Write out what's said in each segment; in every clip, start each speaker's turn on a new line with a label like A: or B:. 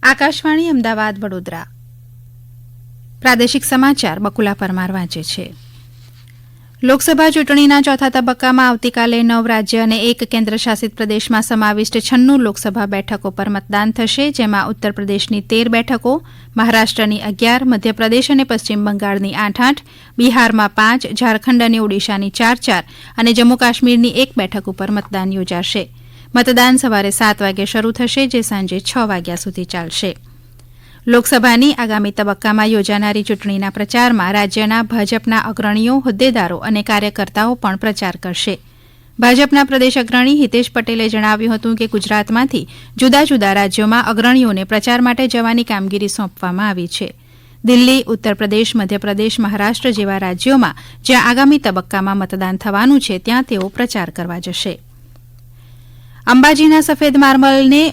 A: આકાશવાણી અમદાવાદ વડોદરા પ્રાદેશિક સમાચાર બકુલા પરમાર વાંચે છે. લોકસભા ચૂંટણીના ચોથા તબક્કામાં આવતીકાલે 9 રાજ્ય અને 1 કેન્દ્રશાસિત પ્રદેશમાં સમાવિષ્ટ 96 લોકસભા બેઠકો પર મતદાન થશે, જેમાં ઉત્તર પ્રદેશની 13 બેઠકો, મહારાષ્ટ્રની 11, મધ્યપ્રદેશ અને પશ્ચિમ બંગાળની 8-8, બિહારમાં 5, ઝારખંડ અને ઓડિશાની 4-4 અને જમ્મુ કાશ્મીરની 1 બેઠક ઉપર મતદાન યોજાશે. મતદાન સવારે 7 વાગે શરૂ થશે, જે સાંજે 6 વાગ્યા સુધી ચાલશે. લોકસભાની આગામી તબક્કામાં યોજાનારી ચૂંટણીના પ્રચારમાં રાજ્યના ભાજપના અગ્રણીઓ, હોદ્દેદારો અને કાર્યકર્તાઓ પણ પ્રચાર કરશે. ભાજપના પ્રદેશ અગ્રણી હિતેશ પટેલે જણાવ્યું હતું કે ગુજરાતમાંથી જુદા જુદા રાજ્યોમાં અગ્રણીઓને પ્રચાર માટે જવાની કામગીરી સોંપવામાં આવી છે. દિલ્હી, ઉત્તર પ્રદેશ, મધ્યપ્રદેશ, મહારાષ્ટ્ર જેવા રાજ્યોમાં જ્યાં આગામી તબક્કામાં મતદાન થવાનું છે, ત્યાં તેઓ પ્રચાર કરવા જશે. અંબાજીના સફેદ માર્બલને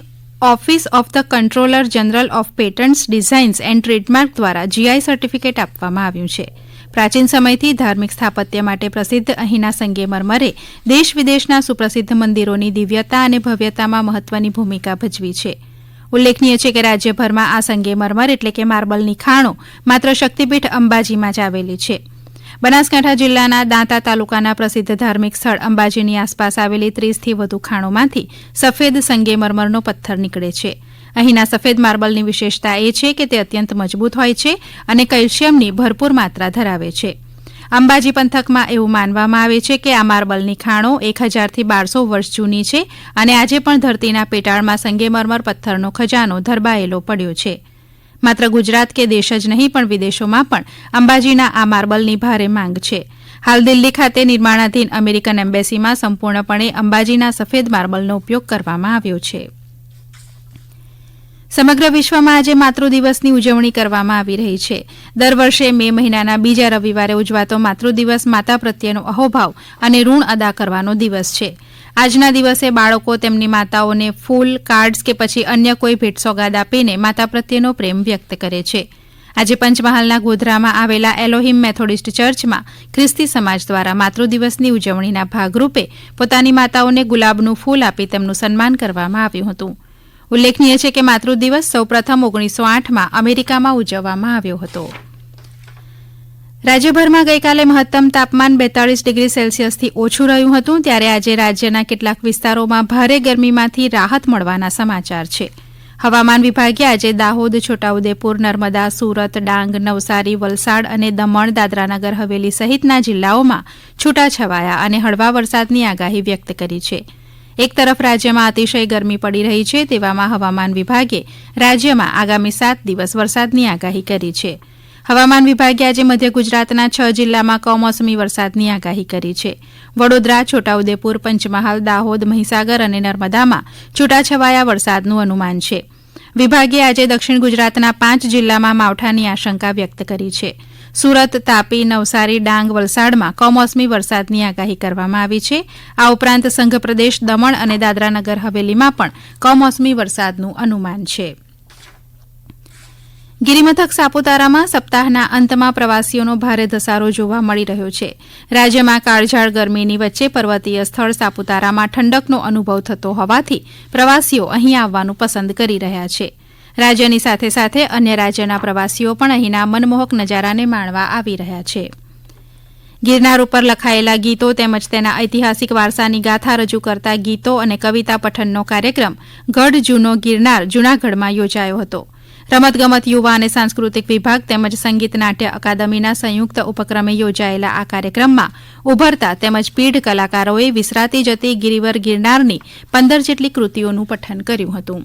A: office of the controller general of patents, designs and trademark દ્વારા GI સર્ટિફિકેટ આપવામાં આવ્યું છે. પ્રાચીન સમયથી ધાર્મિક સ્થાપત્ય માટે પ્રસિદ્ધ અહીંના સંગેમરમરે દેશ વિદેશના સુપ્રસિદ્ધ મંદિરોની દિવ્યતા અને ભવ્યતામાં મહત્વની ભૂમિકા ભજવી છે. ઉલ્લેખનીય છે કે રાજ્યભરમાં આ સંગેમરમર એટલે કે માર્બલની ખાણો માત્ર શક્તિપીઠ અંબાજીમાં જ આવેલી છે. બનાસકાંઠા જિલ્લાના દાંતા તાલુકાના પ્રસિદ્ધ ધાર્મિક સ્થળ અંબાજીની આસપાસ આવેલી 30થી વધુ ખાણોમાંથી સફેદ સંગેમરમરનો પથ્થર નીકળે છે. અહીંના સફેદ માર્બલની વિશેષતા એ છે કે તે અત્યંત મજબૂત હોય છે અને કેલ્શિયમની ભરપૂર માત્રા ધરાવે છે. અંબાજી પંથકમાં એવું માનવામાં આવે છે કે આ માર્બલની ખાણો 1000થી 1200 વર્ષ જૂની છે અને આજે પણ ધરતીના પેટાળમાં સંગેમરમર પથ્થરનો ખજાનો ધરબાયેલો પડ્યો છે. માત્ર ગુજરાત કે દેશ જ નહીં પણ વિદેશોમાં પણ અંબાજીના આ માર્બલની ભારે માંગ છે. હાલ દિલ્હી ખાતે નિર્માણાધીન અમેરિકન એમ્બેસીમાં સંપૂર્ણપણે અંબાજીના સફેદ માર્બલનો ઉપયોગ કરવામાં આવ્યો છે. સમગ્ર વિશ્વમાં આજે માતૃ દિવસની ઉજવણી કરવામાં આવી રહી છે. દર વર્ષે મે મહિનાના બીજા રવિવારે ઉજવાતો માતૃ દિવસ માતા પ્રત્યેનો અહોભાવ અને ઋણ અદા કરવાનો દિવસ છે. આજના દિવસે બાળકો તેમની માતાઓને ફૂલ, કાર્ડ્સ કે પછી અન્ય કોઈ ભેટસોગાદ આપીને માતા પ્રત્યેનો પ્રેમ વ્યક્ત કરે છે. આજે પંચમહાલના ગોધરામાં આવેલા એલોહિમ મેથોડિસ્ટ ચર્ચમાં ખ્રિસ્તી સમાજ દ્વારા માતૃ દિવસની ઉજવણીના ભાગરૂપે પોતાની માતાઓને ગુલાબનું ફૂલ આપી તેમનું સન્માન કરવામાં આવ્યું હતું. ઉલ્લેખનીય છે કે માતૃ દિવસ સૌપ્રથમ 1908માં અમેરિકામાં ઉજવવામાં આવ્યો હતો. રાજ્યભરમાં ગઈકાલે મહત્તમ તાપમાન 42 ડિગ્રી સેલ્સિયસથી ઓછું રહ્યું હતું, ત્યારે આજે રાજ્યના કેટલાક વિસ્તારોમાં ભારે ગરમીમાંથી રાહત મળવાના સમાચાર છે. હવામાન વિભાગે આજે દાહોદ, છોટાઉદેપુર, નર્મદા, સુરત, ડાંગ, નવસારી, વલસાડ અને દમણ, દાદરાનગર હવેલી સહિતના જિલ્લાઓમાં છૂટાછવાયા અને હળવા વરસાદની આગાહી વ્યક્ત કરી છે. એક તરફ રાજ્યમાં અતિશય ગરમી પડી રહી છે, તેવામાં હવામાન વિભાગે રાજ્યમાં આગામી 7 દિવસ વરસાદની આગાહી કરી છે. હવામાન વિભાગે આજે મધ્ય ગુજરાતના 6 જિલ્લામાં કમોસમી વરસાદની આગાહી કરી છે. વડોદરા, છોટાઉદેપુર, પંચમહાલ, દાહોદ, મહીસાગર અને નર્મદામાં છૂટાછવાયા વરસાદનું અનુમાન છે. વિભાગે આજે દક્ષિણ ગુજરાતના 5 જિલ્લામાં માવઠાની આશંકા વ્યક્ત કરી છે. સુરત, તાપી, નવસારી, ડાંગ, વલસાડમાં કમોસમી વરસાદની આગાહી કરવામાં આવી છે. આ ઉપરાંત સંઘપ્રદેશ, દમણ અને દાદરાનગર હવેલીમાં પણ કમોસમી વરસાદનું અનુમાન છે. ગિરિમથક સાપુતારામાં સપ્તાહના અંતમાં પ્રવાસીઓનો ભારે ધસારો જોવા મળી રહ્યો છે. રાજ્યમાં કાળઝાળ ગરમીની વચ્ચે પર્વતીય સ્થળ સાપુતારામાં ઠંડકનો અનુભવ થતો હોવાથી પ્રવાસીઓ અહીં આવવાનું પસંદ કરી રહ્યા છે. રાજ્યની સાથે સાથે અન્ય રાજ્યના પ્રવાસીઓ પણ અહીંના મનમોહક નજારાને માણવા આવી રહ્યા છે. ગિરનાર ઉપર લખાયેલા ગીતો તેમજ તેના ઐતિહાસિક વારસાની ગાથા રજૂ કરતા ગીતો અને કવિતા પઠનનો કાર્યક્રમ ગઢ જૂનો ગિરનાર જૂનાગઢમાં યોજાયો હતો. રમતગમત, યુવા અને સાંસ્કૃતિક વિભાગ તેમજ સંગીત નાટ્ય અકાદમીના સંયુક્ત ઉપક્રમે યોજાયેલા આ કાર્યક્રમમાં ઉભરતા તેમજ પીઢ કલાકારોએ વિસરાતી જતી ગિરિવર ગિરનારની 15 જેટલી કૃતિઓનું પઠન કર્યું હતું.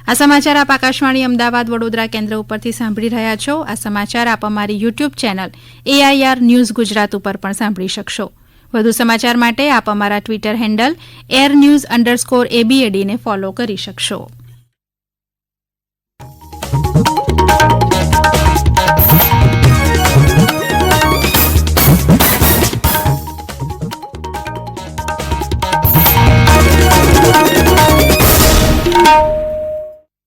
A: આ સમાચાર આપ આકાશવાણી અમદાવાદ વડોદરા કેન્દ્ર ઉપરથી સાંભળી રહ્યા છો. આ સમાચાર આપ અમારી YouTube channel AIR news Gujarat ઉપર પણ સાંભળી શકશો. વધુ સમાચાર માટે આપ અમારા ટ્વિટર હેન્ડલ airnews_abad ને ફોલો કરી શકશો.